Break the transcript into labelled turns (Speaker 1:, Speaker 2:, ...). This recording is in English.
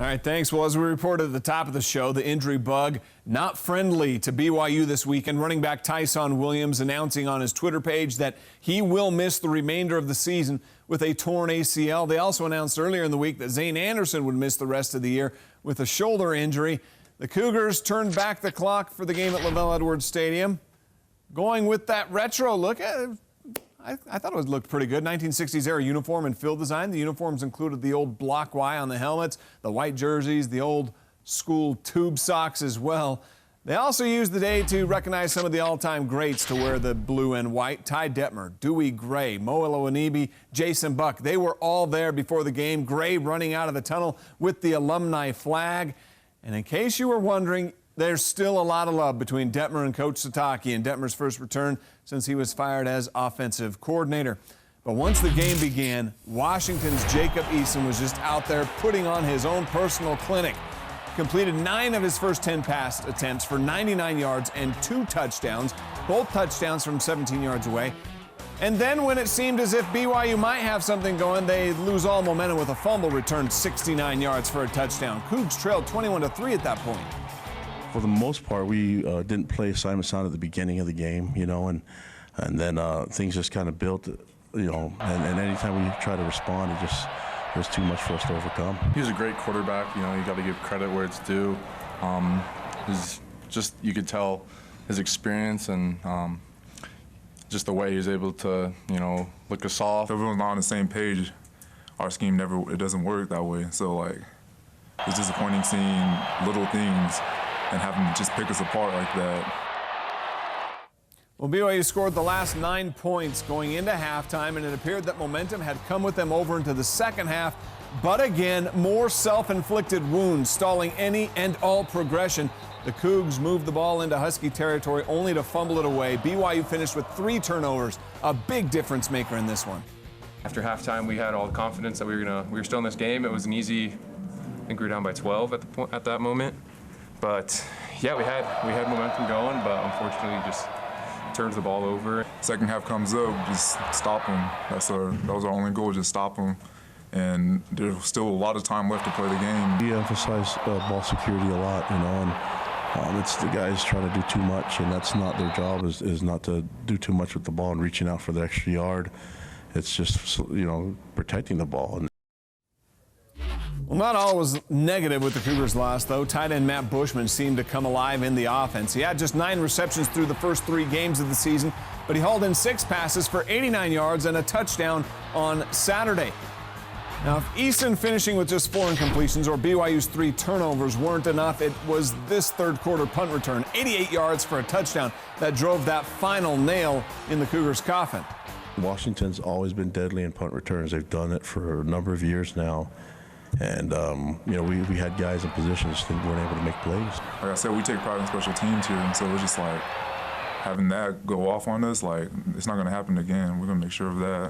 Speaker 1: All right, thanks. Well, as we reported at the top of the show, the injury bug not friendly to BYU this weekend. Running back Tyson Williams announcing on his Twitter page that he will miss the remainder of the season with a torn ACL. They also announced earlier in the week that Zane Anderson would miss the rest of the year with a shoulder injury. The Cougars turned back the clock for the game at LaVell Edwards Stadium, going with that retro look. I thought it looked pretty good. 1960s era uniform and field design. The uniforms included the old block Y on the helmets, the white jerseys, the old school tube socks as well. They also used the day to recognize some of the all-time greats to wear the blue and white. Ty Detmer, Dewey Gray, Mo Onibi, Jason Buck. They were all there before the game. Gray running out of the tunnel with the alumni flag. And in case you were wondering, there's still a lot of love between Detmer and Coach Satake in Detmer's first return since he was fired as offensive coordinator. But once the game began, Washington's Jacob Eason was just out there putting on his own personal clinic. Completed 9 of his first 10 pass attempts for 99 yards and 2 touchdowns, both touchdowns from 17 yards away. And then when it seemed as if BYU might have something going, they lose all momentum with a fumble returned 69 yards for a touchdown. Cougs trailed 21-3 at that point.
Speaker 2: For the most part, we didn't play assignment sound at the beginning of the game, and then things just kind of built, and anytime we try to respond, it was too much for us to overcome.
Speaker 3: He was a great quarterback. You got to give credit where it's due. You could tell his experience and just the way he was able to, look us off.
Speaker 4: If everyone's not on the same page, our scheme it doesn't work that way. So it's disappointing seeing little things and having to just pick us apart like that.
Speaker 1: Well, BYU scored the last 9 points going into halftime, and it appeared that momentum had come with them over into the second half. But again, more self-inflicted wounds stalling any and all progression. The Cougs moved the ball into Husky territory only to fumble it away. BYU finished with 3 turnovers, a big difference maker in this one.
Speaker 5: After halftime, we had all the confidence that we were still in this game. It was an easy, I think we were down by 12 at that moment. But yeah, we had momentum going, but unfortunately just turns the ball over.
Speaker 4: Second half comes up, just stop them. That was our only goal, just stop them. And there's still a lot of time left to play the game.
Speaker 2: We emphasize ball security a lot, and it's the guys trying to do too much, and that's not their job, is not to do too much with the ball and reaching out for the extra yard. It's just, protecting the ball.
Speaker 1: Well, not all was negative with the Cougars' loss, though. Tight end Matt Bushman seemed to come alive in the offense. He had just 9 receptions through the first 3 games of the season, but he hauled in 6 passes for 89 yards and a touchdown on Saturday. Now, if Eason finishing with just 4 incompletions or BYU's 3 turnovers weren't enough, it was this third-quarter punt return, 88 yards for a touchdown, that drove that final nail in the Cougars' coffin.
Speaker 2: Washington's always been deadly in punt returns. They've done it for a number of years now. And, we had guys in positions that weren't able to make plays.
Speaker 4: Like I said, we take pride in special teams here, and so it's just having that go off on us, it's not going to happen again. We're going to make sure of that.